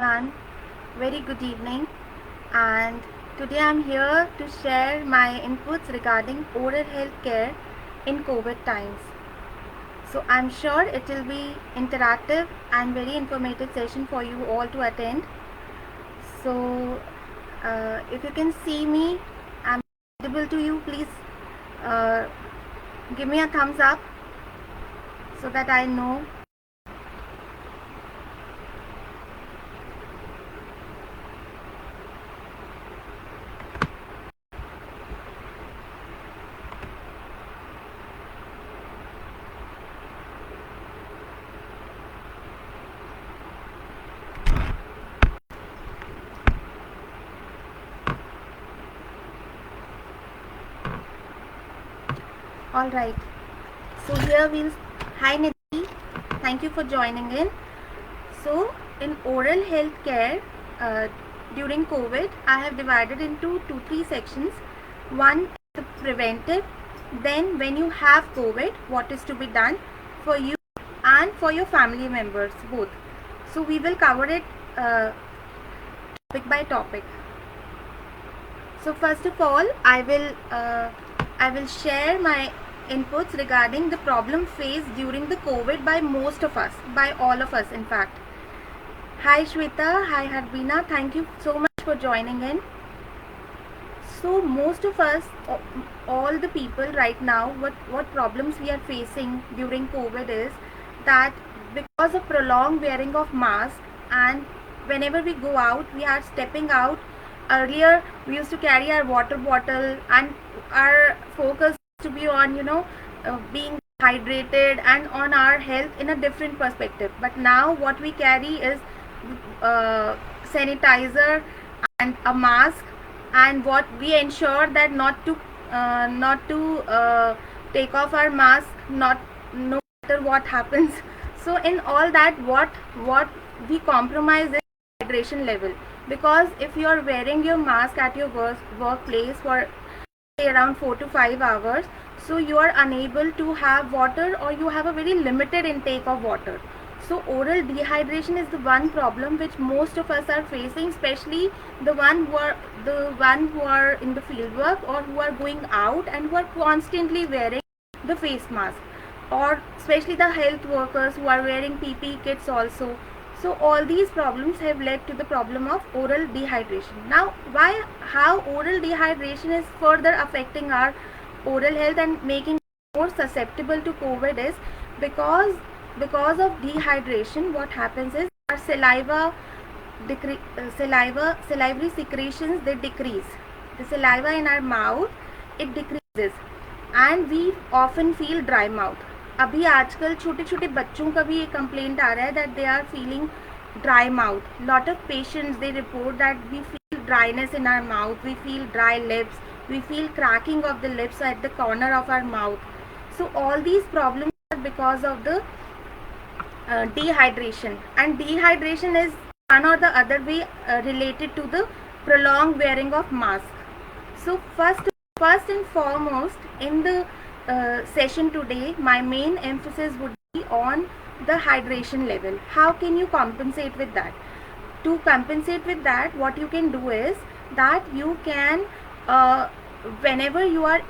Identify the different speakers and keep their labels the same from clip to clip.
Speaker 1: everyone. Very good evening. And today I'm here to share my inputs regarding oral health care in COVID times. So I'm sure it will be interactive and very informative session for you all to attend. So if you can see me, I'm audible to you. Please uh, give me a thumbs up so that I know. All right. So here we'll. Hi Nidhi, thank you for joining in. So in oral health care during COVID, I have divided into three sections. One is the preventive. Then when you have COVID, what is to be done for you and for your family members both. So we will cover it topic by topic. So first of all, I will share my inputs regarding the problem faced during the COVID by most of us, by all of us in fact. Hi Shweta, hi Harbina, thank you so much for joining in. So most of us, all the people right now, what problems we are facing during COVID is that because of prolonged wearing of mask, and whenever we go out, we are stepping out. Earlier we used to carry our water bottle and our focus to be on being hydrated and on our health in a different perspective. But now what we carry is sanitizer and a mask, and what we ensure that not to take off our mask, not no matter what happens. So in all that, what we compromise is hydration level, because if you are wearing your mask at your workplace for say around 4 to 5 hours, so you are unable to have water, or you have a very limited intake of water. So oral dehydration is the one problem which most of us are facing, especially the one who are in the field work, or who are going out and who are constantly wearing the face mask, or especially the health workers who are wearing PPE kits also. So all these problems have led to the problem of oral dehydration. Now how oral dehydration is further affecting our oral health and making more susceptible to COVID is because of dehydration. What happens is our salivary secretions, they decrease. The saliva in our mouth, it decreases, and we often feel dry mouth. अभी आजकल छोटे छोटे बच्चों का भी ये complaint आ रहा है that they are feeling dry mouth. Lot of patients, they report that we feel dryness in our mouth, we feel dry lips, we feel cracking of the lips at the corner of our mouth. So all these problems are because of the dehydration, and dehydration is one or the other way related to the prolonged wearing of mask. So first and foremost in the session today, my main emphasis would be on the hydration level. How can you compensate with that? To compensate with that, what you can do is that you can whenever you are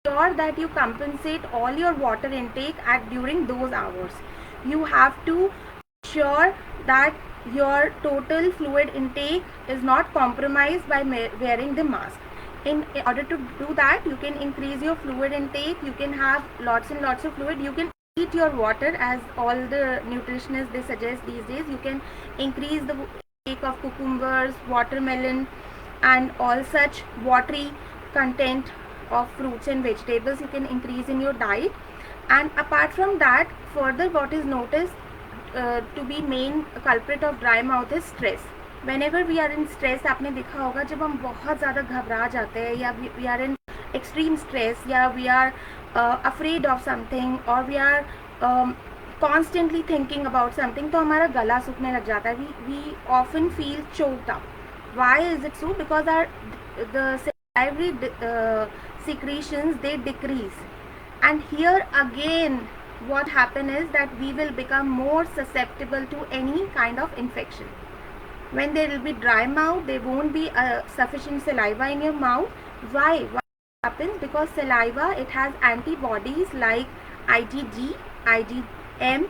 Speaker 1: sure that you compensate all your water intake at during those hours. You have to ensure that your total fluid intake is not compromised by wearing the mask. In order to do that, you can increase your fluid intake, you can have lots and lots of fluid, you can eat your water, as all the nutritionists they suggest these days. You can increase the intake of cucumbers, watermelon, and all such watery content of fruits and vegetables you can increase in your diet. And apart from that, further what is noticed to be main culprit of dry mouth is stress. Whenever we are in stress, आपने देखा होगा जब हम बहुत ज़्यादा घबरा जाते हैं, या we are in extreme stress, या we are afraid of something, or we are constantly thinking about something, तो हमारा गला सूखने लग जाता है. We often feel choked up. Why is it so? Because the salivary secretions, they decrease, and here again what happen is that we will become more susceptible to any kind of infection. When there will be dry mouth, there won't be sufficient saliva in your mouth. Why? What happens? Because saliva, it has antibodies like IgG, IgM,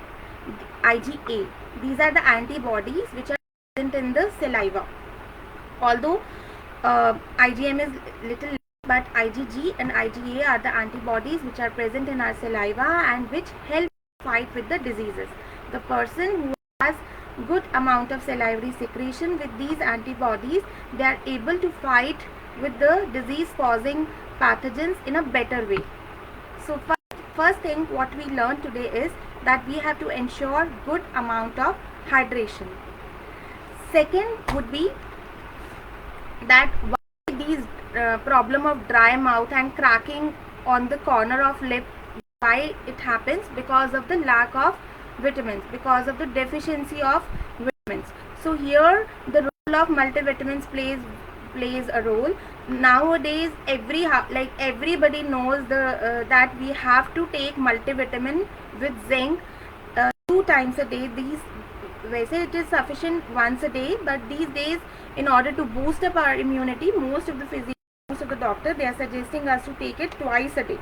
Speaker 1: IgA. These are the antibodies which are present in the saliva. Although IgM is little, but IgG and IgA are the antibodies which are present in our saliva and which help fight with the diseases. The person who has good amount of salivary secretion with these antibodies, they are able to fight with the disease causing pathogens in a better way. So first thing what we learned today is that we have to ensure good amount of hydration. Second would be that why these problem of dry mouth and cracking on the corner of lip, why it happens? Because of the lack of vitamins, because of the deficiency of vitamins. So here the role of multivitamins plays a role. Nowadays everybody knows that we have to take multivitamin with zinc 2 times a day. These वैसे it is sufficient once a day, but these days in order to boost up our immunity, most of the physicians, most of the doctors, they are suggesting us to take it twice a day.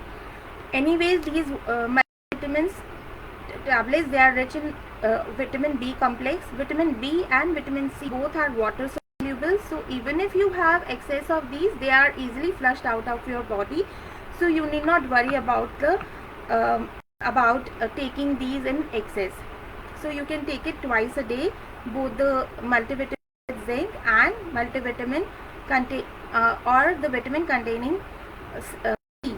Speaker 1: Anyways, these multivitamins tablets, they are rich in vitamin B complex. Vitamin B and vitamin C both are water soluble, so even if you have excess of these, they are easily flushed out of your body, so you need not worry about taking these in excess. So you can take it twice a day, both the multivitamin with zinc and multivitamin or the vitamin containing C,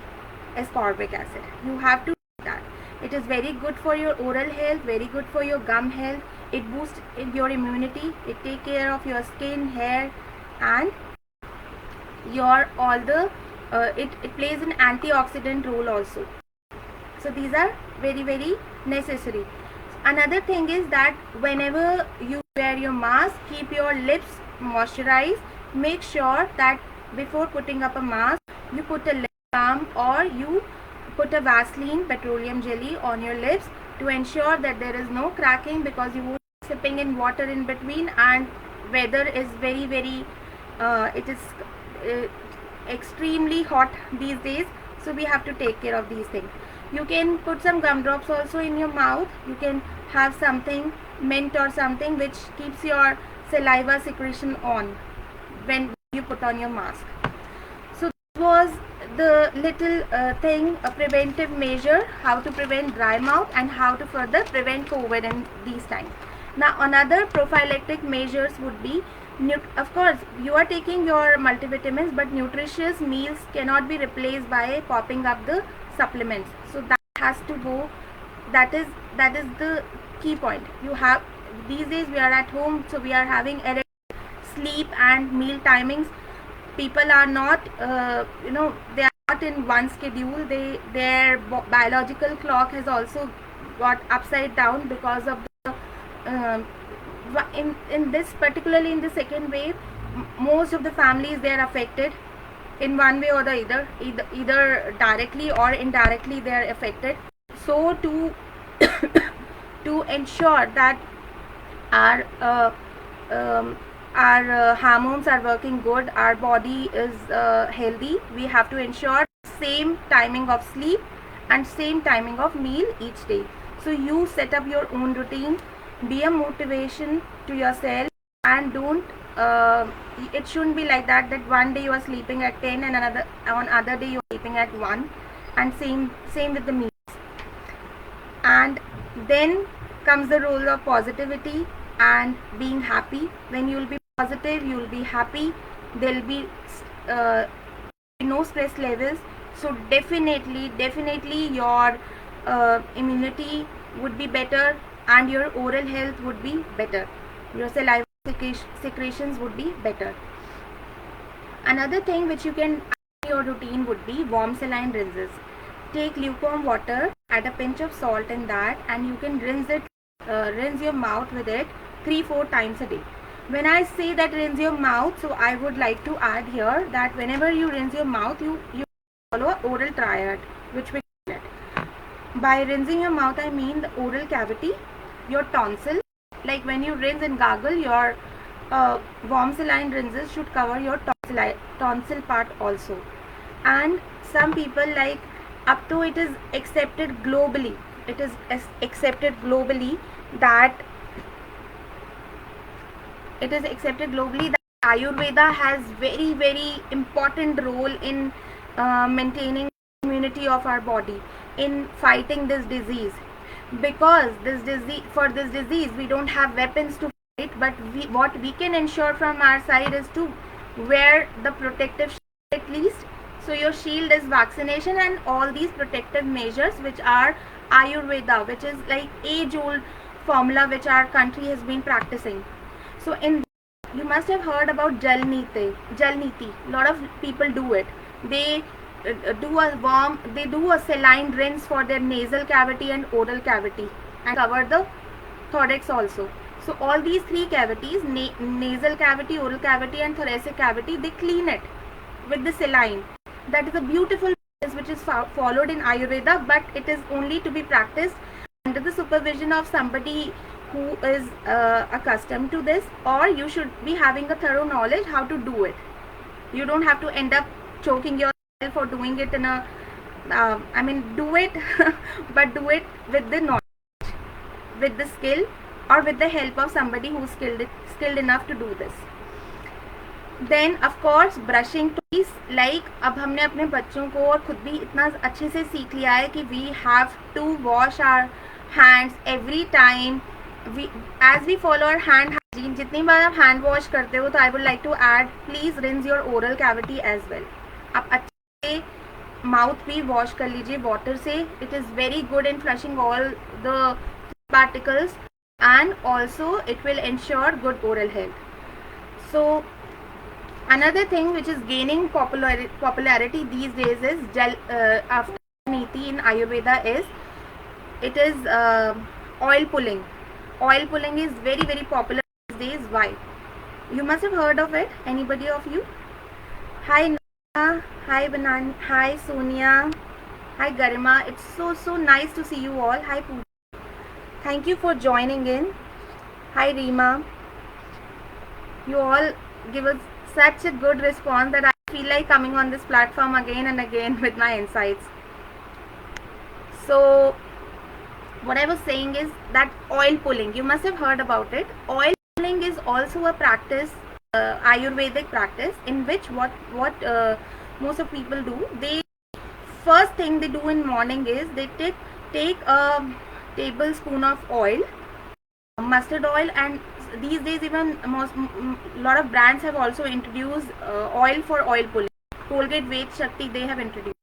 Speaker 1: ascorbic acid. You have to do that. It is very good for your oral health, very good for your gum health. It boosts your immunity. It takes care of your skin, hair, and your it plays an antioxidant role also. So these are very, very necessary. Another thing is that whenever you wear your mask, keep your lips moisturized. Make sure that before putting up a mask, you put a lip balm or you put a Vaseline petroleum jelly on your lips to ensure that there is no cracking, because you won't be sipping in water in between, and weather is very, very it is extremely hot these days, so we have to take care of these things. You can put some gumdrops also in your mouth. You can have something, mint or something, which keeps your saliva secretion on when you put on your mask. So this was the little thing, a preventive measure, how to prevent dry mouth and how to further prevent COVID in these times. Now another prophylactic measures would be, of course you are taking your multivitamins, but nutritious meals cannot be replaced by popping up the supplements. So that has to go. That is the key point. You have, these days we are at home, so we are having erratic sleep and meal timings. People are not they are not in one schedule. Their biological clock has also got upside down because of the in this, particularly in the second wave, most of the families, they are affected in one way or the other, either directly or indirectly they are affected. So to to ensure that our hormones are working good, our body is healthy, we have to ensure same timing of sleep and same timing of meal each day. So you set up your own routine, be a motivation to yourself, and don't it shouldn't be like that one day you are sleeping at 10 and other day you are sleeping at 1, and same with the meals. And then comes the role of positivity and being happy. When you will be positive, you will be happy, there will be no stress levels, so definitely your immunity would be better and your oral health would be better, your saliva secretions would be better. Another thing which you can add in your routine would be warm saline rinses. Take lukewarm water, add a pinch of salt in that, and you can rinse your mouth with it 3-4 times a day. When I say that rinse your mouth, so I would like to add here that whenever you rinse your mouth, you follow an oral triad, which we call it. By rinsing your mouth, I mean the oral cavity, your tonsil. Like when you rinse and gargle, your warm saline rinses should cover your tonsil part also. And some people, like, up to it is accepted globally. It is accepted globally that Ayurveda has very important role in maintaining immunity of our body, in fighting this disease. Because this disease we don't have weapons to fight, but what we can ensure from our side is to wear the protective shield at least. So your shield is vaccination and all these protective measures, which are Ayurveda, which is like age old formula which our country has been practicing. So in, you must have heard about Jal Niti. A lot of people do it. They do a saline rinse for their nasal cavity and oral cavity, and cover the thorax also. So all these three cavities, nasal cavity, oral cavity and thoracic cavity, they clean it with the saline. That is a beautiful practice which is followed in Ayurveda, but it is only to be practiced under the supervision of somebody who is accustomed to this, or you should be having a thorough knowledge how to do it. You don't have to end up choking yourself for doing it in a do it but do it with the knowledge, with the skill, or with the help of somebody who's skilled enough to do this. Then of course brushing teeth. Like अब हमने अपने बच्चों को और खुद भी इतना अच्छे से सीख लिया है कि we have to wash our hands every time. As we follow our hand hygiene, जितनी बार आप hand wash करते हो, तो I would like to add, please rinse your oral cavity as well. आप अच्छे से mouth भी wash कर लीजिए water से. It is very good in flushing all the particles, and also it will ensure good oral health. So another thing which is gaining popularity these days is after Niti in Ayurveda is, it is oil pulling. Oil pulling is very popular these days. Why? You must have heard of it. Anybody of you? Hi Nana, hi Banani, hi Sonia, hi Garima. It's so nice to see you all. Hi Pooja. Thank you for joining in. Hi Reema. You all give us such a good response that I feel like coming on this platform again and again with my insights. So what I was saying is that oil pulling, you must have heard about it. Oil pulling is also a practice, Ayurvedic practice, in which what most of people do, they first thing they do in morning is they take a tablespoon of oil, mustard oil, and these days even lot of brands have also introduced oil for oil pulling. Colgate Ved Shakti, they have introduced.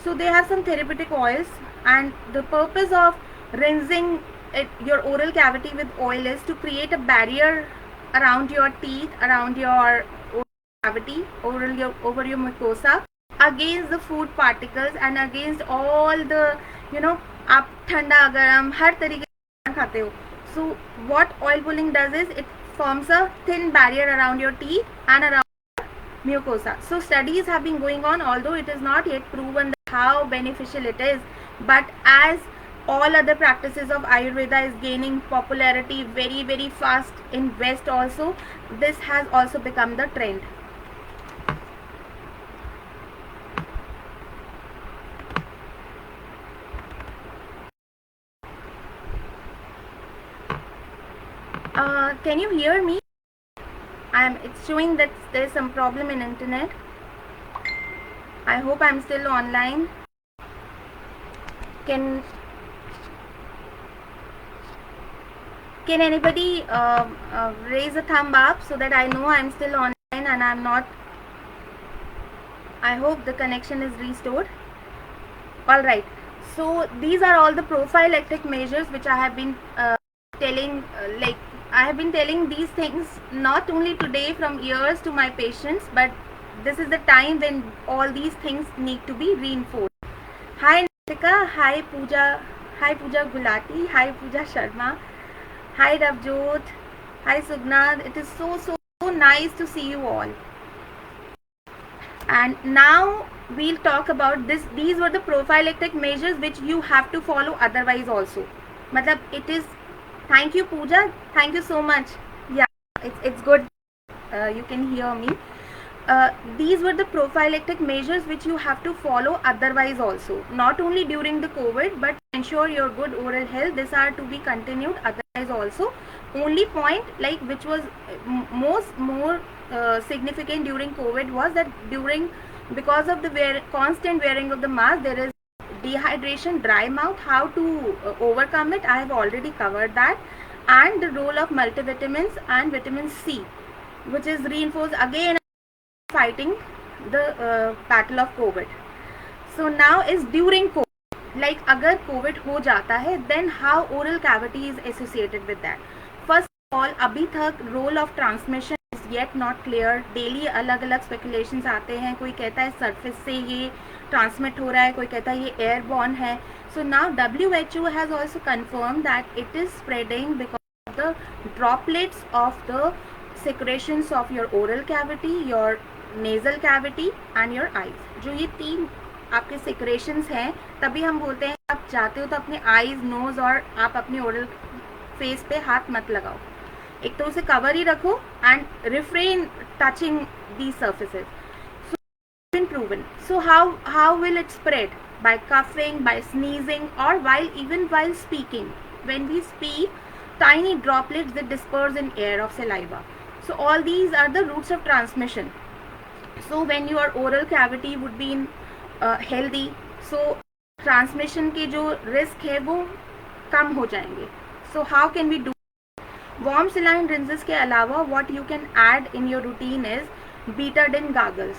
Speaker 1: So they have some therapeutic oils, and the purpose of rinsing your oral cavity with oil is to create a barrier around your teeth, around your oral cavity, over your mucosa, against the food particles and against all the, आप ठंडा गरम हर तरीके से खाते हो. So what oil pulling does is it forms a thin barrier around your teeth and around mucosa. So studies have been going on, although it is not yet proven how beneficial it is, but as all other practices of Ayurveda is gaining popularity very fast in West also, this has also become the trend. Can you hear me? It's showing that there's some problem in internet. I hope I'm still online. Can anybody raise a thumb up so that I know I'm still online and I'm not. I hope the connection is restored. Alright, so these are all the prophylactic measures which I have been telling, I have been telling these things not only today from years to my patients, but this is the time when all these things need to be reinforced. Hi Nitika, hi Pooja Gulati, hi Pooja Sharma, hi Ravjot, hi Sugna. It is so nice to see you all. And now we'll talk about this. These were the prophylactic measures which you have to follow otherwise also. Matlab it is, thank you Pooja, thank you so much. Yeah, it's good, you can hear me. These were the prophylactic measures which you have to follow otherwise also, not only during the COVID, but to ensure your good oral health. These are to be continued otherwise also. Only point like which was more significant during COVID was that because of the constant wearing of the mask, there is dehydration, dry mouth. How to overcome it, I have already covered that. And the role of multivitamins and vitamin C, which is reinforced again fighting the battle of COVID. So now is during COVID, like अगर COVID हो जाता है, then how oral cavity is associated with that. First of all, अभी तक role of transmission is yet not clear. Daily अलग अलग speculations आते हैं. कोई कहता है surface से ये transmit हो रहा है, कोई कहता है ये airborne है. So now WHO has also confirmed that it is spreading because of the droplets of the secretions of your oral cavity, your nasal cavity and your eyes. जो ये तीन आपके secretions हैं, तभी हम बोलते हैं आप जाते हो तो अपने eyes, nose और आप अपने oral face पे हाथ मत लगाओ. एक तो उसे cover ही रखो and refrain touching these surfaces. So it's been proven. So how will it spread? By coughing, by sneezing, or even while speaking. When we speak, tiny droplets that disperse in air of saliva. So all these are the routes of transmission. So when your oral cavity would be in healthy, so transmission के जो risk है वो कम हो जाएंगे. So how can we do? Warm saline rinses के अलावा what you can add in your routine is betadine gargles.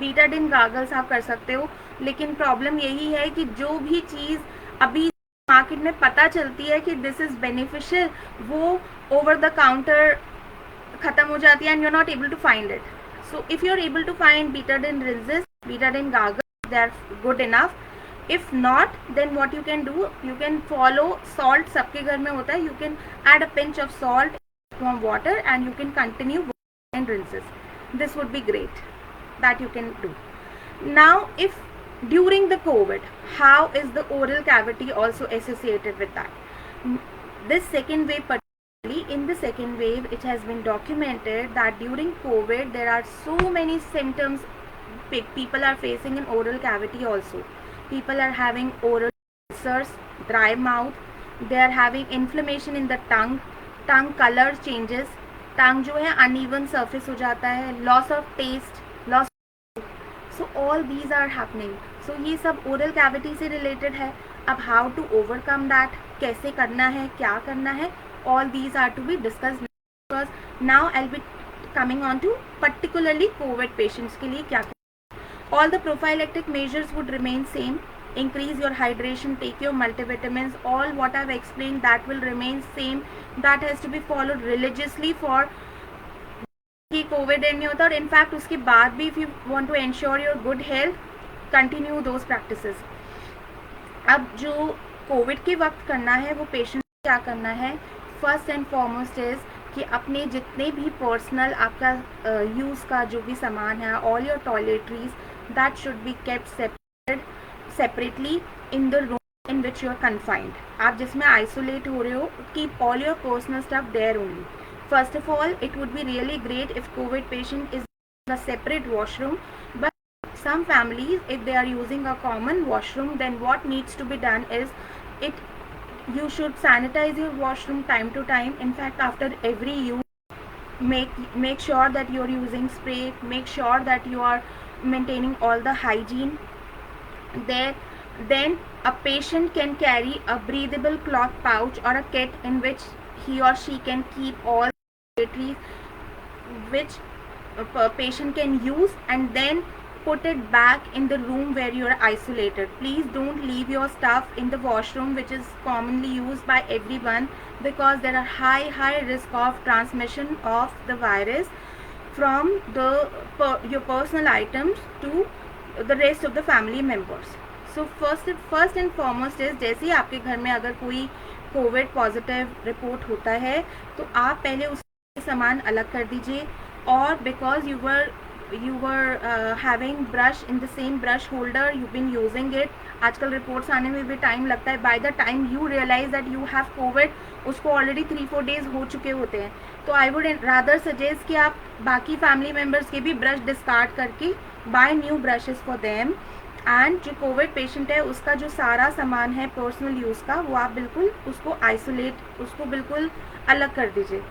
Speaker 1: betadine gargles आप कर सकते हो, लेकिन प्रॉब्लम यही है कि जो भी चीज़ अभी मार्केट में पता चलती है कि दिस इज़ बेनिफिशियल, वो ओवर द काउंटर ख़त्म हो जाती है and you are not able to find it. So if you are able to find betadine rinses, betadine gargles, they are good enough. If not, then what you can do, you can follow salt. सबके घर में होता है. You can add a pinch of salt from water and you can continue betadine rinses. This would be great. That you can do. Now, if during the COVID, how is the oral cavity also associated with that? This second wave, in the second wave, it has been documented that during COVID there are so many symptoms people are facing in oral cavity also. People are having oral ulcers, dry mouth, they are having inflammation in the tongue color changes, tongue जो है uneven surface हो जाता है, loss of taste, loss. So all these are happening. So ये सब oral cavity से related है. अब how to overcome that, कैसे करना है, क्या करना है, all these are to be discussed, because now I'll be coming on to particularly COVID patients के लिए क्या. All the prophylactic measures would remain same. Increase your hydration, take your multivitamins, all what I've explained that will remain same. That has to be followed religiously for कि Covid and नहीं होता, और in fact उसके बाद भी if you want to ensure your good health, continue those practices. अब जो Covid के वक्त करना है वो पेशेंट क्या करना है, फर्स्ट एंड फॉरमोस्ट इज़ कि अपने जितने भी पर्सनल आपका यूज़ का जो भी सामान है, all your toiletries, that should be kept separately in the room in which you are confined. आप जिसमें आइसोलेट हो रहे हो, keep all your personal stuff there only. First of all, it would be really great if COVID patient is in a separate washroom, but some families, if they are using a common washroom, then what needs to be done is you should sanitize your washroom time to time. In fact, after every use, make sure that you are using spray, make sure that you are maintaining all the hygiene there. Then a patient can carry a breathable cloth pouch or a kit in which he or she can keep all which a patient can use, and then put it back in the room where you are isolated. Please don't leave your stuff in the washroom, which is commonly used by everyone, because there are high risk of transmission of the virus from your personal items to the rest of the family members. So first and foremost is, जैसे ही आपके घर में अगर कोई Covid positive report होता है तो आप पहले उस सामान अलग कर दीजिए. और because you were having brush in the same brush holder, you've been using it. आजकल रिपोर्ट्स आने में भी टाइम लगता है. By the time you realise that you have Covid, उसको ऑलरेडी 3-4 डेज हो चुके होते हैं. तो आई वुड रादर सजेस्ट कि आप बाकी फैमिली मेम्बर्स के भी ब्रश डिस्कार्ड करके buy new brushes for them. And जो कोविड पेशेंट है उसका जो सारा सामान है पर्सनल यूज़ का, वो आप बिल्कुल उसको आइसोलेट, उसको बिल्कुल अलग कर दीजिए.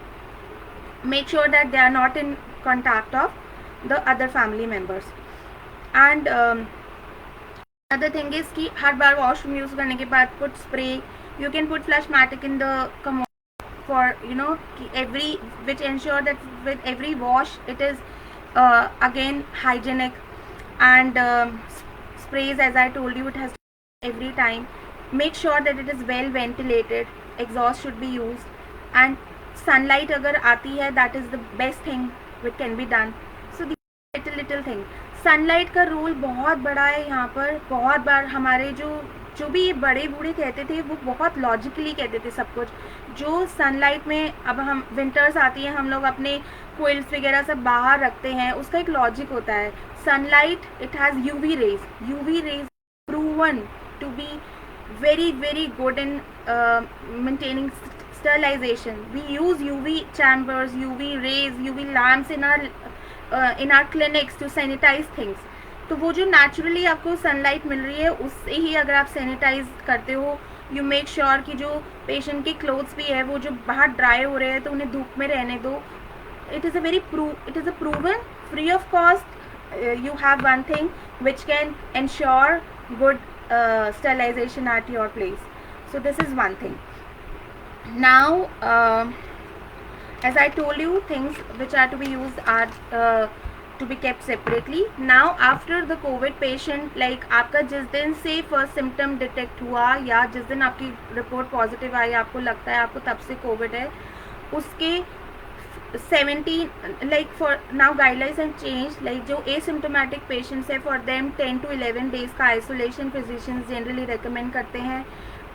Speaker 1: Make sure that they are not in contact of the other family members. And other thing is कि हर बार वॉशरूम यूज़ करने के बाद put spray, you can put Flushmatic in the commode for every, which ensure that with every wash it is again hygienic. And sprays, as I told you, it has every time. Make sure that it is well ventilated, exhaust should be used. And sunlight अगर आती है, that is the best thing which can be done. So little thing, sunlight का role बहुत बड़ा है यहाँ पर. बहुत बार हमारे जो भी बड़े बूढ़े कहते थे वो बहुत लॉजिकली कहते थे सब कुछ. जो सनलाइट में, अब हम विंटर्स आती है, हम लोग अपने क्विल्ट्स वगैरह सब बाहर रखते हैं, उसका एक लॉजिक होता है. Sunlight, it has UV rays proven to be very very good in maintaining sterilization. We use UV chambers, UV rays, UV lamps in our clinics to sanitize things. तो वो जो नेचुरली आपको सनलाइट मिल रही है उससे ही अगर आप सैनिटाइज करते हो, यू मेक श्योर कि जो पेशेंट के क्लोथ्स भी है वो जो बाहर ड्राई हो रहे हैं तो उन्हें धूप में रहने दो. It is a proven free of cost. You have one thing which can ensure good sterilization at your place. So this is one thing. Now as I told you, things which are to be used are to be kept separately. Now after the COVID patient, like आपका जिस दिन से first symptom detect हुआ या जिस दिन आपकी report positive आई, आपको लगता है आपको तब से COVID है, उसके 17, like for now guidelines have changed, like जो asymptomatic patients है for them 10 to 11 days का isolation physicians generally recommend करते हैं.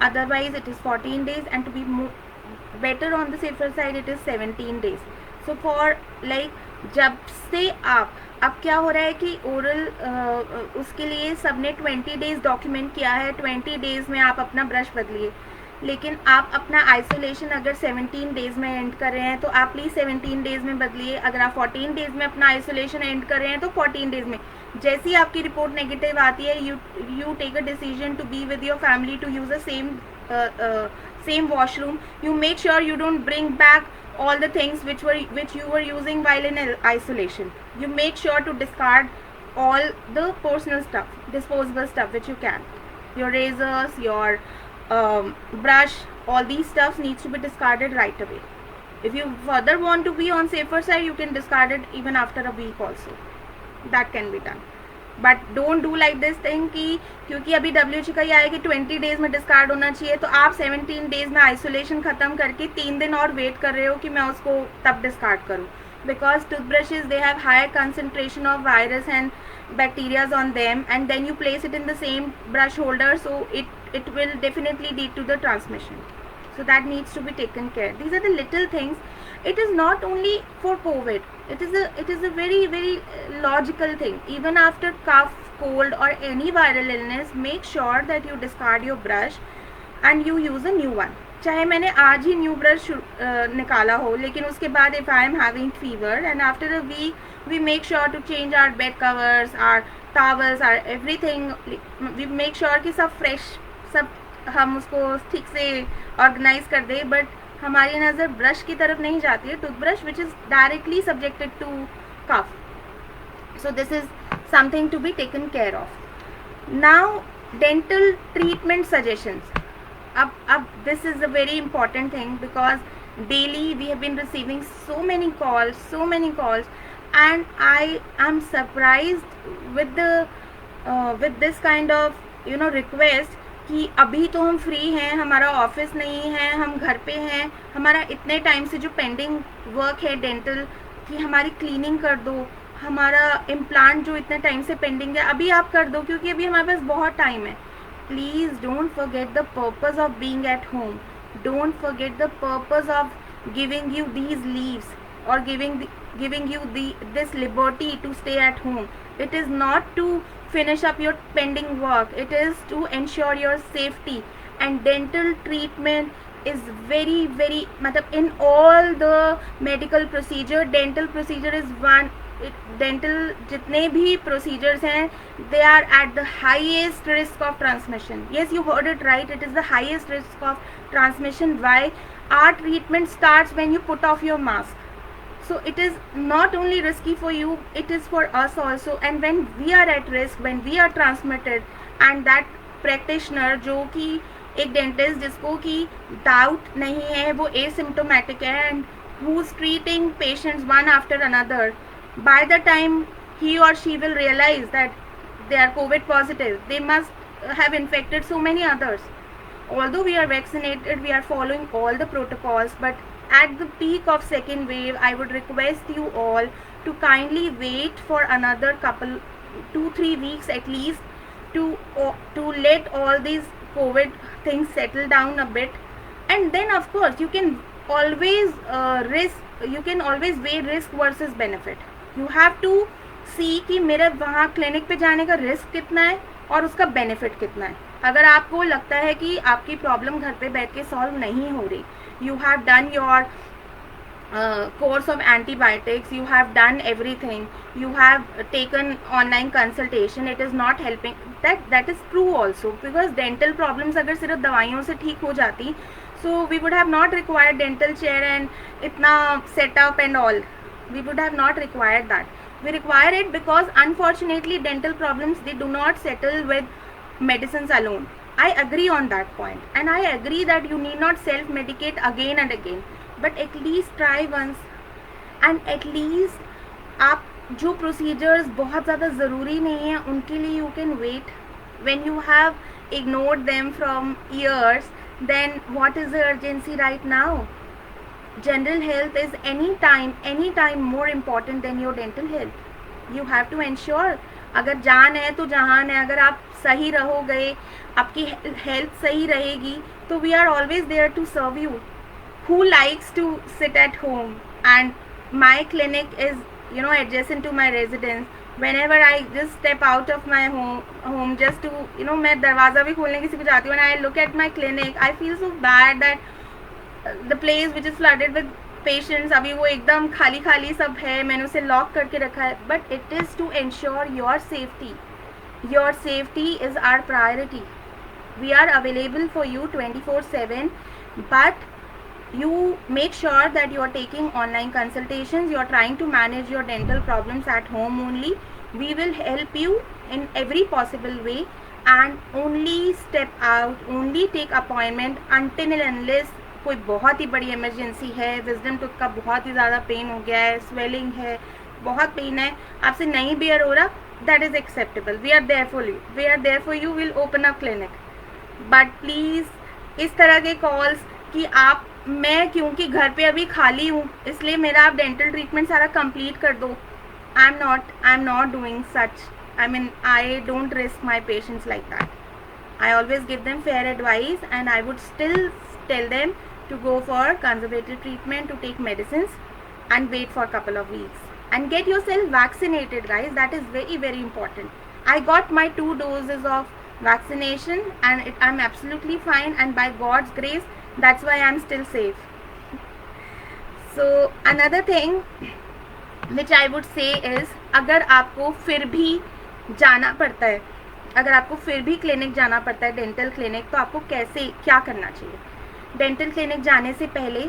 Speaker 1: Otherwise it is 14 days and to be better on the safer side it is 17 days. So for like जब से अब क्या हो रहा है कि ओरल उसके लिए सबने 20 days डॉक्यूमेंट किया है. 20 days में आप अपना ब्रश बदलिए, लेकिन आप अपना आइसोलेशन अगर 17 डेज़ में एंड कर रहे हैं तो आप प्लीज़ 17 डेज़ में बदलिए. अगर आप 14 डेज़ में अपना आइसोलेशन एंड कर रहे हैं तो 14 डेज़ में. जैसे ही आपकी रिपोर्ट नेगेटिव आती है, you take a decision to be with your family to use the same washroom. You make sure you don't bring back all the things which you were using while in isolation. You make sure to discard all the personal stuff, disposable stuff which you can. Your razors, your brush, all these stuff needs to be discarded right away. If you further want to be on safer side, you can discard it even after a week also. That can be done. But don't do like this thing कि क्योंकि अभी WHO का ये आया कि 20 days में discard होना चाहिए, तो आप 17 डेज में आइसोलेशन ख़त्म करके 3 दिन और वेट कर रहे हो कि मैं उसको तब डिस्कार्ड करूँ. Because toothbrushes they have higher concentration of virus and bacterias on them, and then you place it in the same brush holder, so it will definitely lead to the transmission. So that needs to be taken care. These are the little things. It is not only for COVID. It is a very very logical thing. Even after cough, cold or any viral illness, make sure that you discard your brush and you use a new one. चाहे मैंने आज ही new brush निकाला हो, लेकिन उसके बाद if I am having fever and after a week we make sure to change our bed covers, our towels, our everything. We make sure कि सब fresh, सब हम उसको ठीक से ऑर्गेनाइज कर दे. बट हमारी नज़र ब्रश की तरफ नहीं जाती है, toothbrush which is directly subjected to cough. So this is something to be taken care of. Now dental treatment suggestions. अब this is a very important thing because daily we have been receiving so many calls and I am surprised with this kind of request कि अभी तो हम free हैं, हमारा office नहीं है, हम घर पे हैं, हमारा इतने टाइम से जो पेंडिंग वर्क है डेंटल की हमारी क्लीनिंग कर दो, हमारा इम्प्लांट जो इतने टाइम से पेंडिंग है अभी आप कर दो क्योंकि अभी हमारे पास बहुत टाइम है. Please don't forget the purpose of being at home. Don't forget the purpose of giving you these leaves और giving giving you this liberty to stay at home. It is not to finish up your pending work, it is to ensure your safety. And dental treatment is very very matlab in all the medical procedure, dental procedure is one. Dental जितने भी procedures हैं, they are at the highest risk of transmission. Yes, you heard it right, it is the highest risk of transmission. Why? Our treatment starts when you put off your mask. So it is not only risky for you, it is for us also. And when we are at risk, when we are transmitted, and that practitioner जो कि एक dentist जिसको कि doubt नहीं है, वो asymptomatic है and who is treating patients one after another, by the time he or she will realize that they are COVID positive, they must have infected so many others. Although we are vaccinated, we are following all the protocols, but at the peak of second wave, I would request you all to kindly wait for another couple 2-3 weeks at least to let all these COVID things settle down a bit. And then of course you can always weigh risk versus benefit. You have to see कि मेरे वहाँ clinic पे जाने का risk कितना है और उसका बेनिफिट कितना है. अगर आपको लगता है कि आपकी प्रॉब्लम घर पे बैठ के सॉल्व नहीं हो रही, you have done your course of antibiotics, you have done everything, you have taken online consultation, it is not helping. That is true also, because dental problems अगर सिर्फ दवाइयों से ठीक हो जाती, so we would have not required dental chair and इतना setup and all. We would have not required that. We require it because unfortunately dental problems, they do not settle with medicines alone. I agree on that point, and I agree that you need not self-medicate again and again, but at least try once. And at least आप जो procedures बहुत ज़्यादा ज़रूरी नहीं है उनके लिए you can wait. When you have ignored them from years, then what is the urgency right now? General health is anytime more important than your dental health. You have to ensure, अगर जान है तो जहान है. अगर आप सही रहोगे, आपकी हेल्थ सही रहेगी, तो we are always there to serve you. Who likes to sit at home? And my clinic is, adjacent to my residence. Whenever I just step out of my home just to, मैं दरवाज़ा भी खोलने किसी को जाती हूँ, and I look at my clinic, I feel so bad that the place which is flooded with patients, अभी वो एकदम खाली सब है, मैंने उसे लॉक करके रखा है. But it is to ensure your safety. Your safety is our priority. We are available for you 24/7, but you make sure that you are taking online consultations, you are trying to manage your dental problems at home only. We will help you in every possible way, and only step out, only take appointment until and unless कोई बहुत ही बड़ी emergency है, wisdom tooth का बहुत ही ज़्यादा pen हो गया है, स्वेलिंग है, बहुत पेन है, आपसे नहीं बियर हो रहा, that is acceptable. We are there for you. We'll open a clinic. But please इस तरह के कॉल्स कि मैं क्योंकि घर पे अभी खाली हूँ इसलिए मेरा आप डेंटल ट्रीटमेंट सारा कंप्लीट कर दो. I am not doing such. I don't risk my patients like that. I always give them fair advice, and I would still tell them to go for conservative treatment, to take medicines and wait for a couple of weeks. And get yourself vaccinated, guys. That is very, very important. I got my 2 doses of vaccination and I'm absolutely fine, and by God's grace, that's why I'm still safe. So another thing which I would say is, अगर आपको फिर भी जाना पड़ता है, अगर आपको फिर भी क्लिनिक जाना पड़ता है, डेंटल क्लिनिक, तो आपको क्या करना चाहिए. डेंटल क्लिनिक जाने से पहले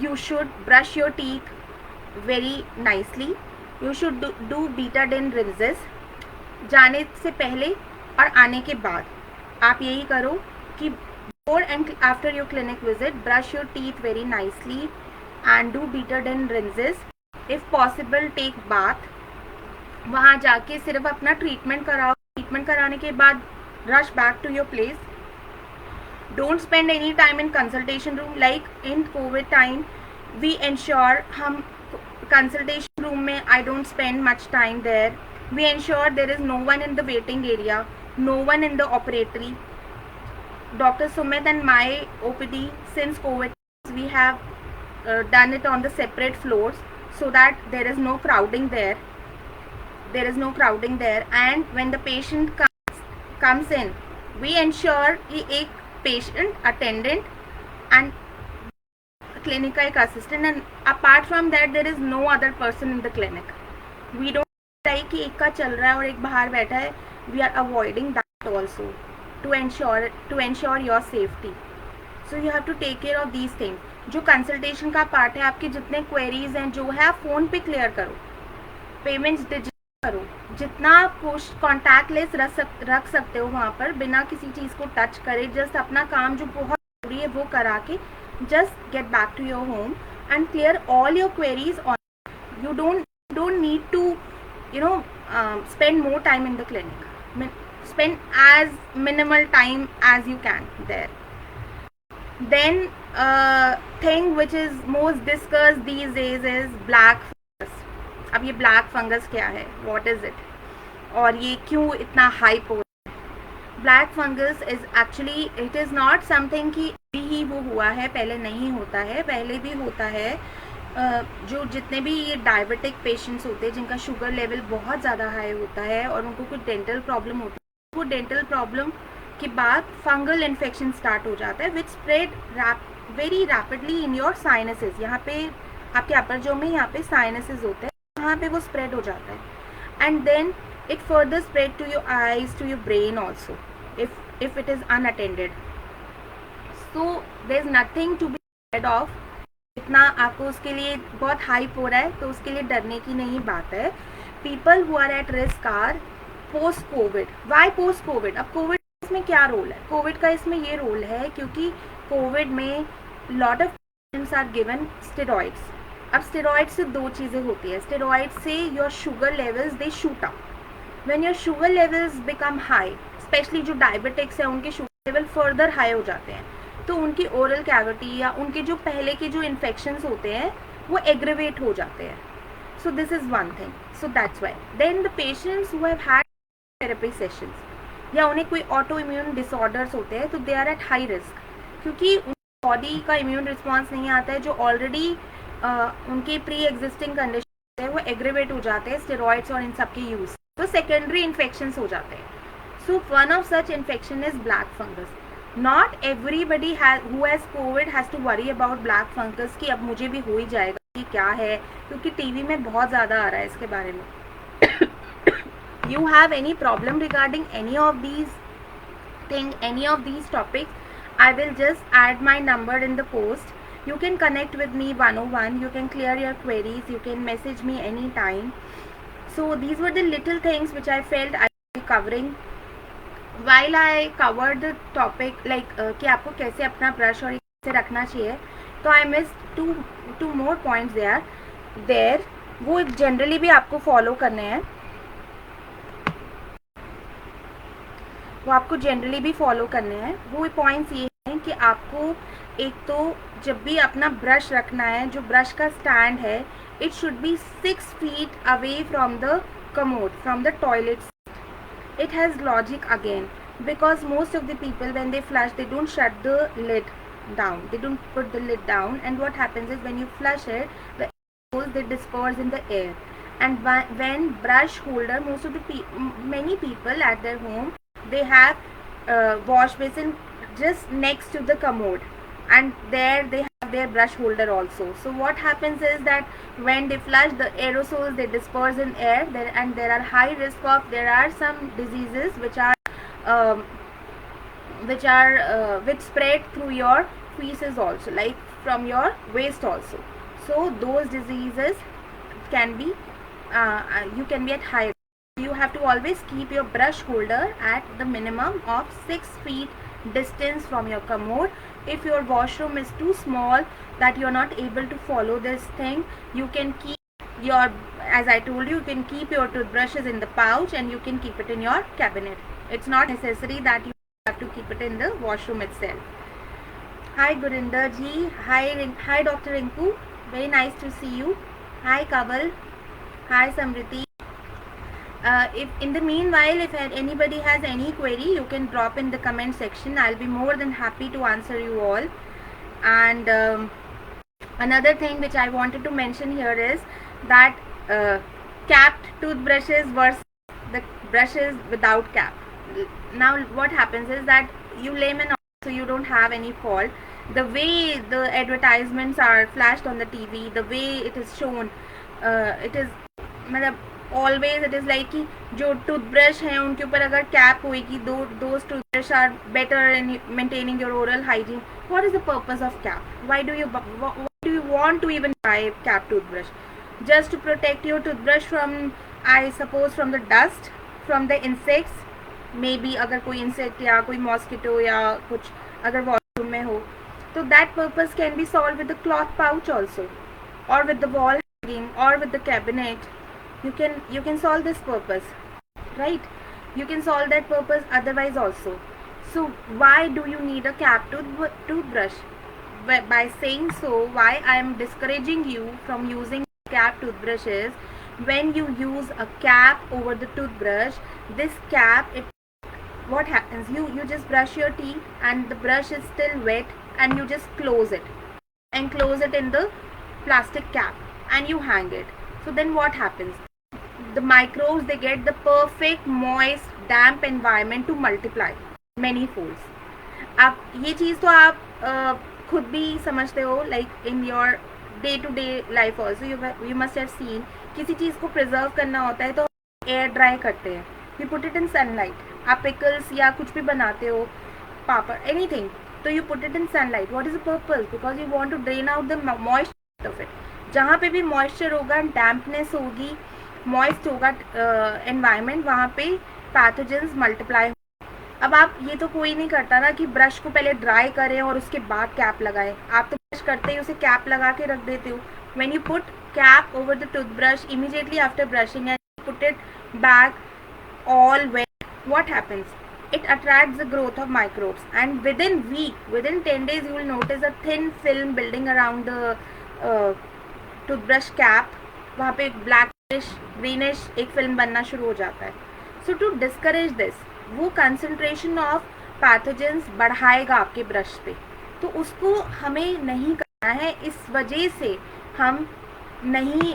Speaker 1: you should brush your teeth very nicely. You should do betadine rinses. जाने से पहले और आने के बाद आप यही करो कि before and after your clinic visit, brush your teeth very nicely and do betadine rinses. If possible, take bath. वहाँ जाके सिर्फ अपना ट्रीटमेंट कराओ. ट्रीटमेंट कराने के बाद rush back to your place. Don't spend any time in consultation room. Like in COVID time, we ensure हम consultation room में I don't spend much time there. We ensure there is no one in the waiting area, no one in the operatory. Dr. Sumit and my OPD, since COVID, we have done it on the separate floors. so that there is no crowding there. And when the patient comes in, we ensure कि एक patient, attendant and clinic का एक assistant, and apart from that there is no other person in the clinic. We don't like कि एक का चल रहा है और एक बाहर बैठा है. We are avoiding that also to ensure your safety. So you have to take care of these things. जो कंसल्टेशन का पार्ट है, आपके जितने क्वेरीज हैं जो है आप फ़ोन पे क्लियर करो, पेमेंट्स डिजिटल करो, जितना आप कॉन्टैक्ट लेस रख सकते हो वहाँ पर बिना किसी चीज़ को टच करे. जस्ट अपना काम जो बहुत ज़रूरी है वो करा के just get back to your home and clear all your queries on. You don't need to spend more time in the clinic. Spend as minimal time as you can there. Then thing which is most discussed these days is black fungus. अब ये black fungus क्या है, what is it, और ये क्यों इतना hype हो. Black fungus is actually, it is not something कि अभी ही वो हुआ है, पहले नहीं होता है, पहले भी होता है. जो जितने भी ये डायबिटिक पेशेंट्स होते हैं जिनका शुगर लेवल बहुत ज़्यादा हाई होता है और उनको कुछ डेंटल प्रॉब्लम होती है, वो डेंटल प्रॉब्लम के बाद फंगल इन्फेक्शन स्टार्ट हो जाता है which spread very rapidly in your sinuses. यहाँ पे आपके अपर जो में यहाँ पे साइनसेस होते हैं, यहाँ पे वो स्प्रेड हो जाता है. And then it further spread to your eyes, to your brain also, if it is unattended. So there's nothing to be scared of. इतना आपको उसके लिए बहुत हाइप हो रहा है तो उसके लिए डरने की नहीं बात है. People who are at risk are post COVID. Why post COVID? अब कोविड इसमें क्या रोल है? कोविड का इसमें ये रोल है क्योंकि कोविड में lot of patients are given steroids. अब स्टेरॉइड से दो चीज़ें होती है. स्टेरॉइड से your sugar levels they shoot up. When your sugar levels become high, specially जो डायबिटिक्स है उनके शुगर लेवल फर्दर हाई हो जाते हैं, तो उनकी ओरल कैविटी या उनके जो पहले के जो इन्फेक्शंस होते हैं वो एग्रेवेट हो जाते हैं. So this is one thing. So that's why then the patients who have had therapy sessions या उन्हें कोई ऑटो इम्यून डिसऑर्डर्स होते हैं तो they are at high risk, क्योंकि उनकी बॉडी का इम्यून रिस्पॉन्स नहीं आता है. जो ऑलरेडी उनकी प्री एग्जिस्टिंग कंडीशन है वो एग्रेवेट हो जाते हैं स्टेरॉइड्स और इन सब के यूज़, तो सेकेंडरी इन्फेक्शंस हो जाते हैं. So one of such infection is black fungus. Not everybody who has Covid has to worry about black fungus कि अब मुझे भी हो ही जाएगा, कि क्या है, क्योंकि टीवी में बहुत ज़्यादा आ रहा है इसके बारे में. You have any problem regarding any of these thing, any of these topics, I will just add my number in the post. You can connect with me 101. You can clear your queries. You can message me anytime. So these were the little things which I felt I will be covering while I covered the topic, like कि आपको कैसे अपना brush और कैसे रखना चाहिए. तो I missed two more points there. वो generally भी आपको follow करने हैं, वो आपको जनरली भी फॉलो करने हैं. वो पॉइंट्स ये हैं कि आपको एक तो जब भी अपना ब्रश रखना है, जो ब्रश का स्टैंड है, it should be 6 feet away from the commode, from the toilet. It has logic again because most of the people when they flush they don't shut the lid down, they don't put the lid down, and what happens is when you flush it, the aerosols they disperse in the air, and when brush holder, most of the many people at their home they have wash basin just next to the commode, and there they have their brush holder also. So what happens is that when they flush, the aerosols they disperse in air there, and there are high risk of, there are some diseases which spread through your feces also, like from your waste also. So those diseases can be you can be at high. You have to always keep your brush holder at the minimum of 6 feet distance from your commode. If your washroom is too small that you are not able to follow this thing, you can keep your, as I told you, you can keep your toothbrushes in the pouch and you can keep it in your cabinet. It's not necessary that you have to keep it in the washroom itself. Hi Gurinder ji, hi Dr. Rinku, very nice to see you. Hi Kaval, hi Samriti. If in the meanwhile, if anybody has any query, you can drop in the comment section. I'll be more than happy to answer you all. And another thing which I wanted to mention here is that capped toothbrushes versus the brushes without cap. Now what happens is that you layman, so you don't have any fault. The way the advertisements are flashed on the TV, the way it is shown, it is मतलब always it is like कि जो toothbrush हैं उनके ऊपर अगर cap होएगी, those toothbrush are better in maintaining your oral hygiene. What is the purpose of cap? Why do you want to even buy a cap toothbrush? Just to protect your toothbrush from, I suppose, from the dust, from the insects. May be अगर कोई insect या कोई mosquito या कुछ अगर washroom में हो, तो that purpose can be solve with the cloth pouch also, और विद द वॉल हैंगिंग, और with the cabinet. You can solve this purpose, right? You can solve that purpose otherwise also. So why do you need a cap toothbrush? By saying so, why I am discouraging you from using cap toothbrushes. When you use a cap over the toothbrush, this cap, what happens, you just brush your teeth and the brush is still wet, and you just close it in the plastic cap and you hang it. So then what happens, the microbes, they get the perfect moist damp environment to multiply many folds. आप ये चीज़ तो आप खुद भी समझते हो, like in your day to day life also you must have seen, किसी चीज़ को प्रिजर्व करना होता है तो एयर ड्राई करते हैं, you put it in sunlight. आप पिकल्स या कुछ भी बनाते हो, पापड़, एनीथिंग, तो you put it in sunlight. What is the purpose? Because you want to drain out the moisture of it. जहाँ पे भी मॉइस्चर होगा, डैम्पनेस होगी, मॉइस्ट होगा एनवायरनमेंट, वहाँ पे पैथोजेंस मल्टीप्लाई. अब आप ये तो कोई नहीं करता ना कि ब्रश को पहले ड्राई करें और उसके बाद कैप लगाएं. आप तो ब्रश करते ही उसे कैप लगा के रख देते हो. When you put cap over the toothbrush immediately after brushing and put it back all wet, what happens? It attracts the growth of microbes, and within 10 days you will notice a thin film building around the toothbrush cap. वहाँ पे blackish greenish एक film बनना शुरू हो जाता है. So to discourage this, वो concentration of pathogens बढ़ाएगा आपके ब्रश पे, तो उसको हमें नहीं करना है. इस वजह से हम नहीं,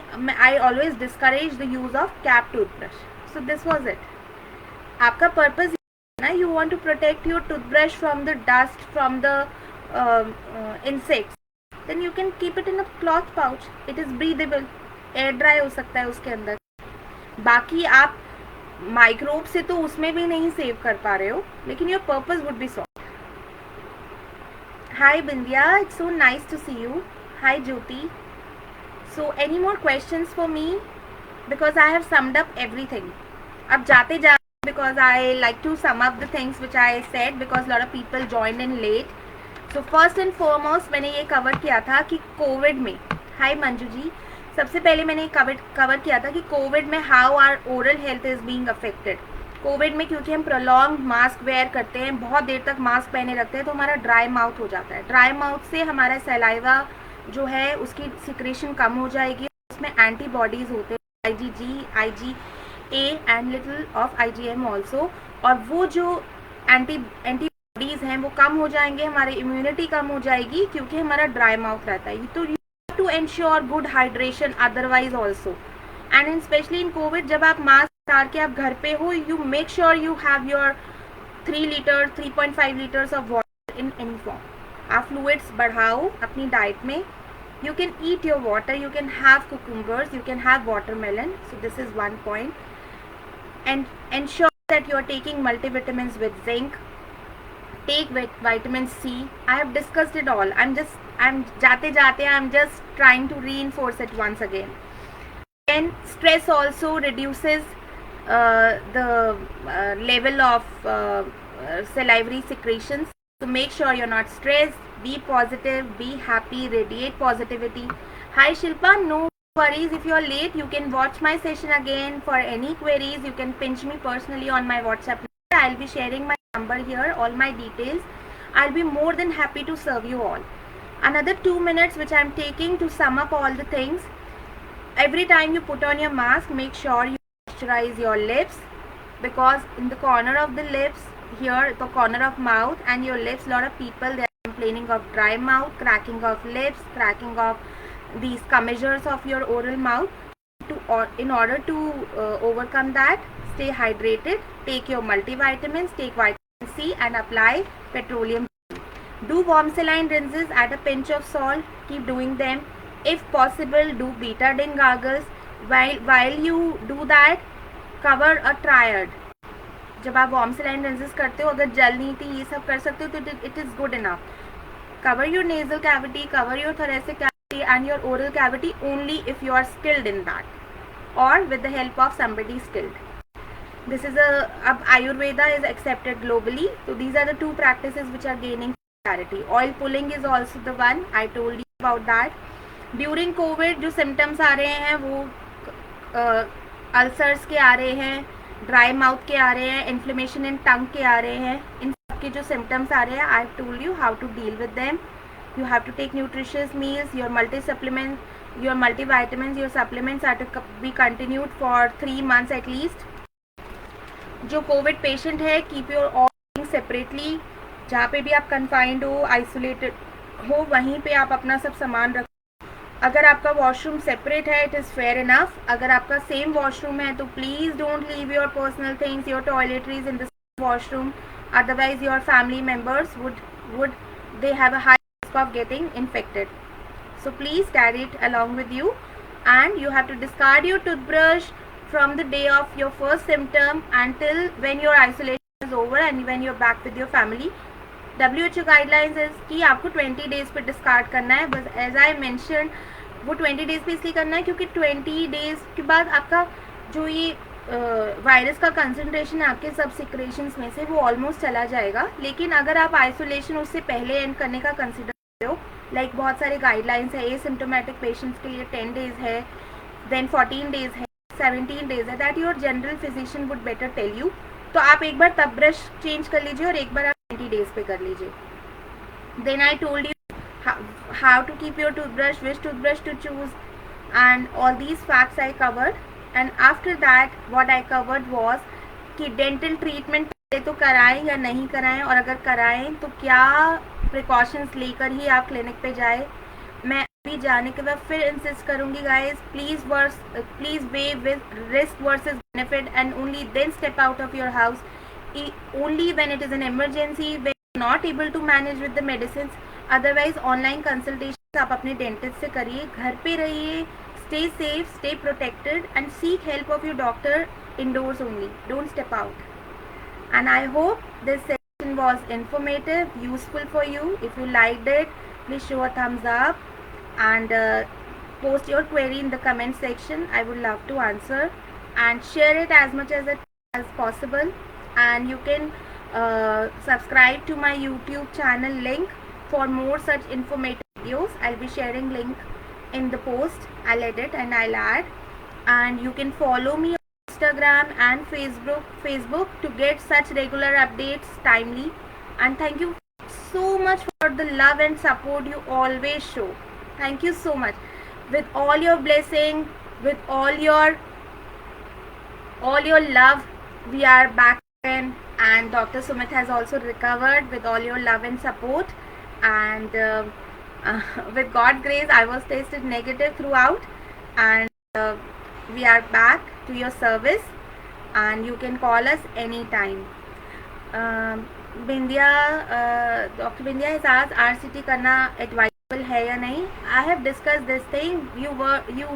Speaker 1: I always discourage the use of cap toothbrush. So this was it. आपका पर्पज ना, you want to protect your toothbrush from the dust, from the insects, then you can keep it in a cloth pouch. It is breathable, air dry हो सकता है उसके अंदर. बाकी आप microbe से तो उसमें भी नहीं सेव कर पा रहे हो, लेकिन your purpose would be solve. Hi Bindiya, it's so nice to see you. Hi Jyoti. So any more questions for me, because I have summed up everything. अब जाते because I like to sum up the things which I said, because a lot of people joined in late. So first and foremost मैंने ये cover किया था कि Covid में, हाय मंजू जी, सबसे पहले मैंने कवर किया था कि कोविड में how are oral health is being affected. Covid में क्योंकि हम प्रोलॉन्ग मास्क वेयर करते हैं, बहुत देर तक मास्क पहने रखते हैं, तो हमारा ड्राई माउथ हो जाता है. ड्राई माउथ से हमारा सलाइवा जो है उसकी सिक्रेशन कम हो जाएगी. उसमें एंटीबॉडीज़ होते हैं, IgG, IgA and little of IgM also, और वो जो एंटीबॉडीज़ हैं वो कम हो जाएंगे, हमारी इम्यूनिटी कम हो जाएगी क्योंकि हमारा ड्राई माउथ रहता है. तो you have to ensure good hydration otherwise also, and specially in Covid जब आप मास्क उतार के आप घर पे हो, you make sure you have your 3.5 litres of water in form. आप फ्लूइड्स बढ़ाओ अपनी डाइट में. You can eat your water, you can have cucumbers, you can have watermelon. So this is one point. And ensure that you are taking multivitamins with zinc. Take vitamin C. I have discussed it all. I'm just trying to reinforce it once again. And stress also reduces the level of salivary secretions. So make sure you're not stressed. Be positive, be happy, radiate positivity. Hi Shilpa, no worries if you're late. You can watch my session again. For any queries, you can pinch me personally on my WhatsApp number. I'll be sharing my number here, all my details. I'll be more than happy to serve you all. Another 2 minutes which I'm taking to sum up all the things. Every time you put on your mask, make sure you moisturize your lips, because in the corner of the lips, here the corner of mouth and your lips, a lot of people they are complaining of dry mouth, cracking of lips, cracking of these commissures of your oral mouth. in order to overcome that, stay hydrated, take your multivitamins, take vitamin C, and apply petroleum. Do warm saline rinses, add a pinch of salt, keep doing them. If possible, do betadine gargles. While you do that, cover a triad. जब आप warm saline rinses करते हो, अगर जल नीति ये सब कर सकते हो तो it is good enough. Cover your nasal cavity, cover your thoracic cavity and your oral cavity only if you are skilled in that, or with the help of somebody skilled. This is अब Ayurveda is accepted globally, so these are the two practices which are gaining popularity. Oil pulling is also the one I told you about that. During COVID जो symptoms आ रहे हैं वो ulcers के आ रहे हैं, dry mouth के आ रहे हैं, इन्फ्लेमेशन इन टंग के आ रहे हैं. इन सबके जो सिम्टम्स आ रहे हैं, I have told you how to deal with them. You have to take nutritious meals, your multivitamins, your supplements are to be continued for 3 months at least. जो कोविड पेशेंट है, keep your all things separately. जहाँ पे भी आप confined हो, isolated हो, वहीं पे आप अपना सब सामान रखो. अगर आपका वॉशरूम सेपरेट है, इट इज़ फेयर इनफ. अगर आपका सेम वॉशरूम है तो please don't leave your personal things, your toiletries in the washroom. Otherwise your family members would they have a high risk of getting infected. So please carry it along with you, and you have to discard your toothbrush from the day of your first symptom until when your isolation is over and when you're back with your family. WHO guidelines is कि आपको 20 days पे discard करना है. बस as I mention, वो 20 days पे इसलिए करना है क्योंकि 20 डेज के बाद आपका जो ये वायरस का कंसंट्रेशन है आपके सब सिक्रेशंस में से, वो ऑलमोस्ट चला जाएगा. लेकिन अगर आप आइसोलेशन उससे पहले एंड करने का कंसिडर करते हो, लाइक बहुत सारे गाइडलाइंस है एसिम्प्टोमेटिक पेशेंट्स के लिए 10 डेज है, देन 14 डेज है, 17 डेज है, that your general physician would better tell you. तो आप एक बार तब ब्रश चेंज कर लीजिए और एक बार आप 20 डेज पे कर लीजिए. Then I told you how to keep your toothbrush, which toothbrush to choose, and all these facts I covered. And after that what I covered was कि डेंटल ट्रीटमेंट पहले तो कराएं या नहीं कराएं, और अगर कराएं तो क्या प्रिकॉशंस लेकर ही आप क्लिनिक पे जाए. मैं अभी जाने के बाद फिर इंसिस्ट करूंगी guys, please weigh with risk versus benefit and only then step out of your house. Only when it is an emergency, when you're not able to manage with the medicines. Otherwise online consultation आप अपने dentist से करिए, घर पे रहिए, stay safe, stay protected and seek help of your doctor indoors only. Don't step out. And I hope this session was informative, useful for you. If you liked it, please show a thumbs up and post your query in the comment section. I would love to answer, and share it as much as possible. And you can subscribe to my YouTube channel link for more such informative videos. I'll be sharing link in the post. I'll edit and I'll add. And you can follow me on Instagram and Facebook to get such regular updates timely. And thank you so much for the love and support you always show. Thank you so much. With all your blessing, with all your love, we are back again. And Dr. Sumit has also recovered with all your love and support. And with God's grace, I was tested negative throughout. And we are back to your service. And you can call us anytime. Dr. Bindya has asked, RCT करना advisable है या नहीं. I have discussed this thing. You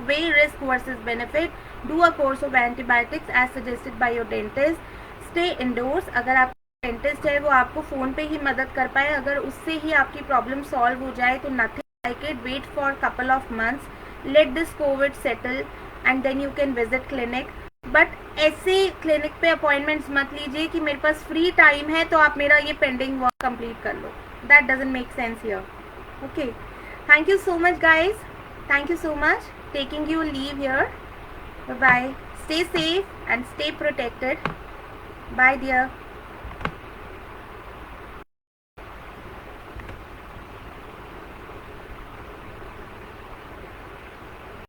Speaker 1: weigh risk versus benefit. Do a course of antibiotics as suggested by your dentist. Stay indoors. अगर आप dentist है वो आपको phone पे ही मदद कर पाए, अगर उससे ही आपकी प्रॉब्लम सॉल्व हो जाए तो nothing like it. Wait for couple of months, let this Covid settle and then you can visit clinic. But ऐसे क्लिनिक पे अपॉइंटमेंट्स मत लीजिए कि मेरे पास फ्री टाइम है तो आप मेरा ये पेंडिंग वर्क कंप्लीट कर लो. That doesn't make sense here. Okay, thank you so much guys. Thank you so much. Taking you leave here. Bye. Stay safe and stay protected. Bye dear.